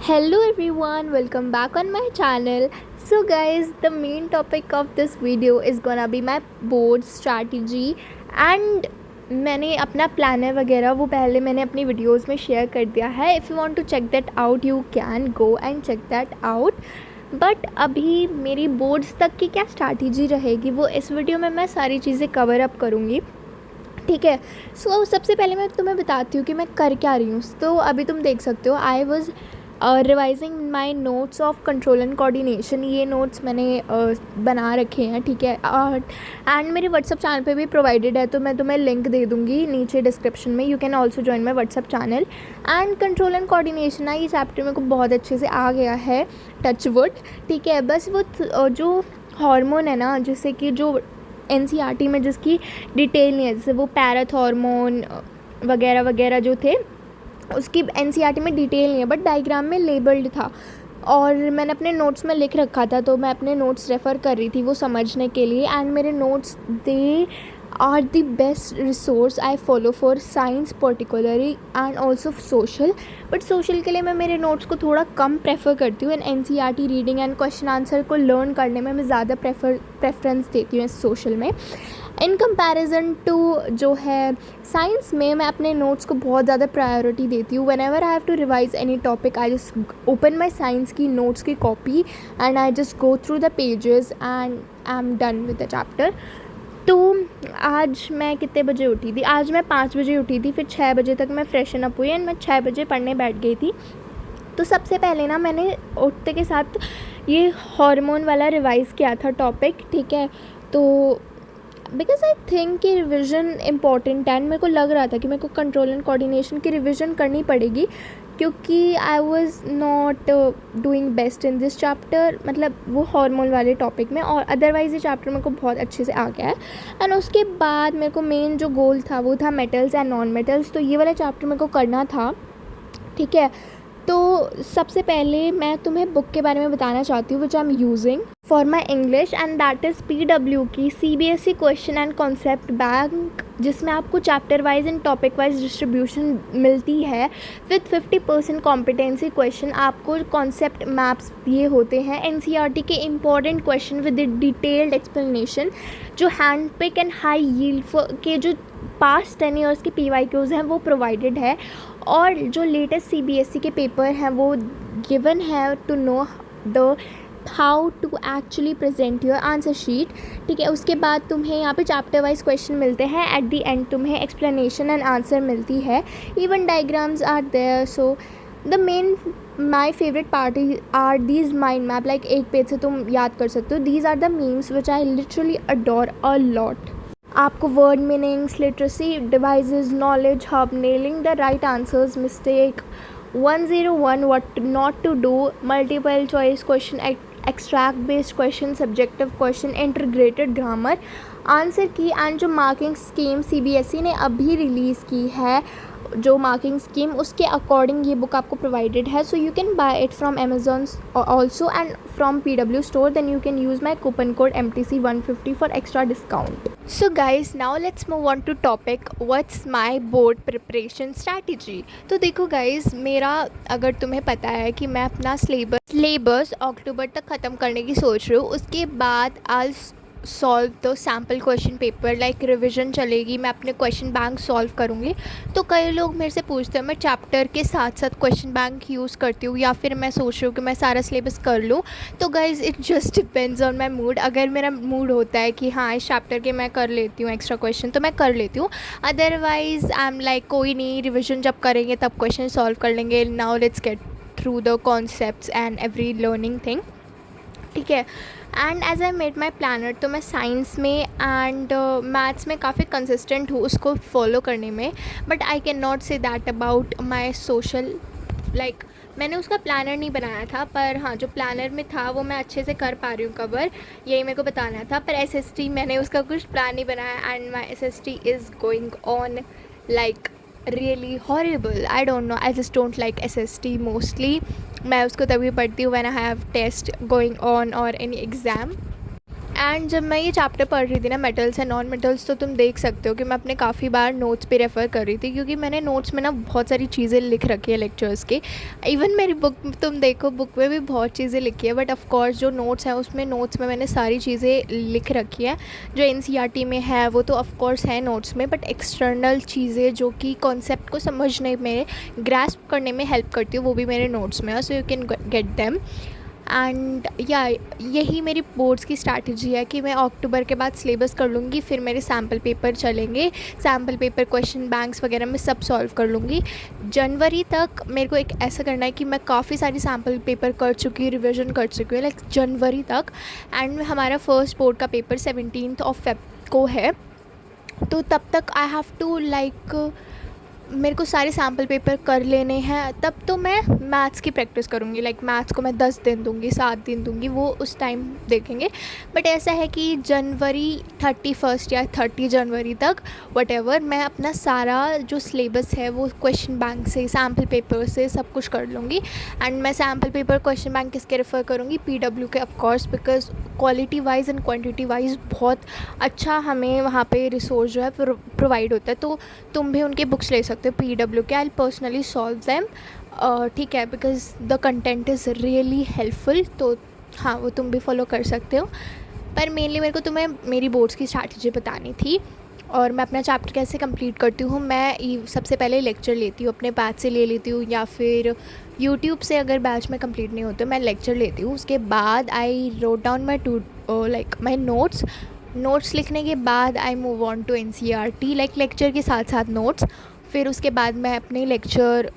Hello everyone, welcome back on my channel. So guys, the main topic of this video is gonna be my board strategy and मैंने अपना planner वगैरह वो पहले मैंने अपनी videos में शेयर कर दिया है. If you want to check that out you can go and check that out. But अभी मेरी बोर्ड्स तक की क्या स्ट्रैटेजी रहेगी वो इस वीडियो में मैं सारी चीज़ें कवर अप करूँगी. ठीक है. सो सबसे पहले मैं तुम्हें बताती हूँ कि मैं कर क्या रही हूँ. तो अभी तुम देख सकते हो I was revising my notes of control and coordination. ये नोट्स मैंने बना रखे हैं. ठीक है. एंड मेरे व्हाट्सअप चैनल पे भी प्रोवाइडेड है, तो मैं तुम्हें लिंक दे दूँगी नीचे डिस्क्रिप्शन में. You can also join my WhatsApp channel. And control and coordination ना ये चैप्टर मेरे को बहुत अच्छे से आ गया है, टच वुड. ठीक है. बस वो जो हार्मोन है ना, जैसे कि जो एनसीईआरटी में जिसकी डिटेल नहीं है, जैसे वो पैराथॉर्मोन वगैरह वगैरह जो थे उसकी एनसीईआरटी में डिटेल नहीं है, बट डायग्राम में लेबल्ड था और मैंने अपने नोट्स में लिख रखा था, तो मैं अपने नोट्स रेफ़र कर रही थी वो समझने के लिए. एंड मेरे notes they are the best resource I follow for science particularly and also social. But social के लिए मैं मेरे नोट्स को थोड़ा कम प्रेफर करती हूँ. And NCERT reading and question answer को लर्न करने में मैं ज़्यादा प्रेफरेंस देती हूँ सोशल में. इन कंपैरिजन टू जो है साइंस में मैं अपने नोट्स को बहुत ज़्यादा प्रायोरिटी देती हूँ. Whenever I have to revise any topic I just open my science की नोट्स की copy and I just go through the pages and I am done with the chapter. तो आज मैं कितने बजे उठी थी? आज मैं 5 बजे उठी थी. फिर 6 बजे तक मैं फ्रेशन अप हुई एंड मैं 6 बजे पढ़ने बैठ गई थी. तो सबसे पहले ना मैंने उठते के साथ ये हार्मोन वाला रिवाइज़ किया था टॉपिक. ठीक है. तो बिकॉज आई थिंक कि रिविज़न इम्पॉर्टेंट है एंड मेरे को लग रहा था कि मेरे को कंट्रोल एंड कोऑर्डिनेशन की रिविज़न करनी पड़ेगी, क्योंकि I was not doing best in this chapter, मतलब वो हार्मोन वाले टॉपिक में. और अदरवाइज़ ये चैप्टर मेरे को बहुत अच्छे से आ गया है. एंड उसके बाद मेरे को मेन जो गोल था वो था मेटल्स एंड नॉन मेटल्स. तो ये वाला चैप्टर मेरे को करना था. ठीक है. तो सबसे पहले मैं तुम्हें बुक के बारे में बताना चाहती हूँ which I am using for my English, and that is PW की CBSE question and concept bank, जिसमें आपको chapter wise and topic wise distribution मिलती है विथ 50% कॉम्पिटेंसी क्वेश्चन. आपको कॉन्सेप्ट मैप्स दिए होते हैं, NCERT के important question with detailed explanation, जो hand pick and high yield के जो पास्ट 10 ईयर्स के PYQs हैं वो प्रोवाइडेड है. और जो लेटेस्ट CBSE के पेपर हैं वो गिवन है to know the how to actually present your answer sheet. ठीक है. उसके बाद तुम्हें यहाँ पे चैप्टर वाइज क्वेश्चन मिलते हैं. एट द एंड तुम्हें एक्सप्लेनेशन एंड आंसर मिलती है. Even diagrams are there. So the main my favourite part are these mind map. Like एक पेज से तुम याद कर सकते हो. These are the memes which I literally adore a lot. आपको word meanings, literacy, devices, knowledge hub, nailing the right answers, mistake 101, what not to do, multiple choice question, extract based question, subjective question, integrated grammar, answer की. And जो marking scheme CBSE ने अभी release की है, जो marking scheme, उसके according ये book आपको प्रोवाइडेड है. So you can buy it from Amazon also and from PW store. Then you can use my coupon code MTC150 for extra discount. So guys, now let's move on to topic what's my board preparation strategy. तो देखो guys, मेरा अगर तुम्हें पता है कि मैं अपना सिलेबस अक्टूबर तक ख़त्म करने की सोच रही हूँ. उसके बाद I'll solve the sample question paper, like revision चलेगी, मैं अपने क्वेश्चन बैंक सॉल्व करूँगी. तो कई लोग मेरे से पूछते हैं मैं चैप्टर के साथ साथ क्वेश्चन बैंक यूज़ करती हूँ या फिर मैं सोच रही हूँ कि मैं सारा सिलेबस कर लूँ. तो guys it just depends on my mood. अगर मेरा मूड होता है कि हाँ इस चैप्टर के मैं कर लेती हूँ एक्स्ट्रा क्वेश्चन, तो मैं कर लेती हूँ. अदरवाइज़ आई एम लाइक कोई नहीं, रिविज़न जब करेंगे तब क्वेश्चन सॉल्व कर लेंगे. Now let's get through the concepts and every learning thing. ठीक है. And as I made my planner, तो मैं साइंस में एंड मैथ्स में काफ़ी कंसिस्टेंट हूँ उसको फॉलो करने में. But I can not say that about my social. Like मैंने उसका प्लानर नहीं बनाया था, पर हाँ जो प्लानर में था वो मैं अच्छे से कर पा रही हूँ कवर, यही मेरे को बताना था. पर SST मैंने उसका कुछ प्लान नहीं बनाया and my SST is going on like really horrible. I don't know, I just don't like SST mostly. मैं उसको तभी पढ़ती हूँ when I have test going on और एनी एग्ज़ाम. एंड जब मैं ये चैप्टर पढ़ रही थी ना, मेटल्स एंड नॉन मेटल्स, तो तुम देख सकते हो कि मैं अपने काफ़ी बार नोट्स पे रेफ़र कर रही थी, क्योंकि मैंने नोट्स में ना बहुत सारी चीज़ें लिख रखी है लेक्चर्स की। इवन मेरी बुक तुम देखो, बुक में भी बहुत चीज़ें लिखी है, बट ऑफ कोर्स जो नोट्स हैं उसमें नोट्स में मैंने सारी चीज़ें लिख रखी है। जो एनसीईआरटी में है वो तो ऑफ कोर्स है नोट्स में, बट एक्सटर्नल चीज़ें जो कि कॉन्सेप्ट को समझने में, ग्रास्प करने में हेल्प करती है, वो भी मेरे नोट्स में है, so you can get them. And या यही मेरी बोर्ड्स की स्ट्रैटेजी है कि मैं अक्टूबर के बाद सिलेबस कर लूँगी, फिर मेरे सैम्पल पेपर चलेंगे, सैम्पल पेपर क्वेश्चन बैंक्स वगैरह मैं सब सॉल्व कर लूँगी। जनवरी तक मेरे को एक ऐसा करना है कि मैं काफ़ी सारी सैम्पल पेपर कर चुकी हूँ, रिविज़न कर चुकी हूँ, लाइक जनवरी तक। एंड हमारा फर्स्ट बोर्ड का पेपर 17 फेब को है, तो तब तक आई हैव टू लाइक मेरे को सारे सैम्पल पेपर कर लेने हैं। तब तो मैं मैथ्स की प्रैक्टिस करूँगी, लाइक मैथ्स को मैं 10 दिन दूँगी, 7 दिन दूँगी, वो उस टाइम देखेंगे। बट ऐसा है कि जनवरी 31 या 30 जनवरी तक व्हाटएवर मैं अपना सारा जो सिलेबस है वो क्वेश्चन बैंक से, सैम्पल पेपर से सब कुछ कर लूँगी। एंड मैं सैम्पल पेपर क्वेश्चन बैंक किसके रेफ़र करूँगी? पीडब्ल्यू के, of course, because quality wise and quantity wise बहुत अच्छा हमें वहाँ पे रिसोर्स जो है प्रोवाइड होता है, तो तुम भी उनकी बुक्स ले सकते हो पीडब्ल्यू के। आई पर्सनली सॉल्व दैम, ठीक है, because the content is really helpful, तो हाँ वो तुम भी फॉलो कर सकते हो। पर मेनली मेरे को तुम्हें मेरी बोर्ड्स की स्ट्रैटेजी बतानी थी, और मैं अपना चैप्टर कैसे कंप्लीट करती हूँ। मैं सबसे पहले लेक्चर लेती हूँ, अपने बैच से ले लेती हूँ, या फिर यूट्यूब से अगर बैच में कंप्लीट नहीं होते मैं लेक्चर लेती हूँ। उसके बाद I wrote down my notes लिखने के बाद I move on to NCERT, like lecture के साथ साथ नोट्स। फिर उसके बाद मैं अपने लेक्चर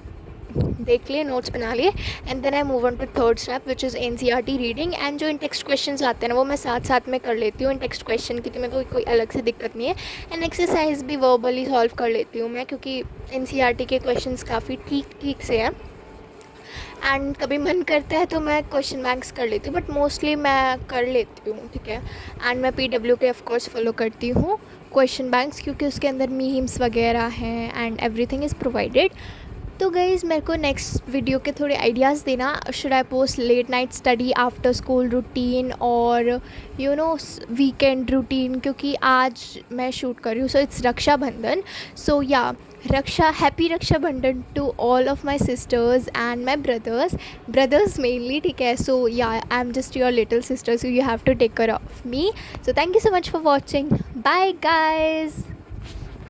देख लिए, नोट्स बना लिए, and then I move on to third step which is NCERT reading. And जो इन टेक्स्ट क्वेश्चंस आते हैं ना वो मैं साथ साथ में कर लेती हूँ। इन टेक्स्ट क्वेश्चन की तो मेरे को कोई अलग से दिक्कत नहीं है। एंड एक्सरसाइज भी वर्बली सॉल्व कर लेती हूँ मैं, क्योंकि एनसीईआरटी के क्वेश्चंस काफ़ी ठीक से हैं। एंड कभी मन करता है तो मैं क्वेश्चन बैंक्स कर लेती हूँ, बट मोस्टली मैं कर लेती हूँ, ठीक है। एंड मैं पीडब्ल्यू के ऑफ कोर्स फॉलो करती हूँ क्वेश्चन बैंक्स, क्योंकि उसके अंदर मीम्स वगैरह हैं एंड एवरीथिंग इज़ प्रोवाइडेड। तो गाइज़ मेरे को नेक्स्ट वीडियो के थोड़े आइडियाज़ देना। Should I post late night study, after school routine, और यू नो वीकेंड रूटीन, क्योंकि आज मैं शूट कर रही हूँ, so it's Rakshabandhan. So yeah happy Rakshabandhan to all of my sisters and my brothers mainly, ठीक है। So yeah I am just your little sister, so you have to take care of me. So thank you so much for watching, bye guys.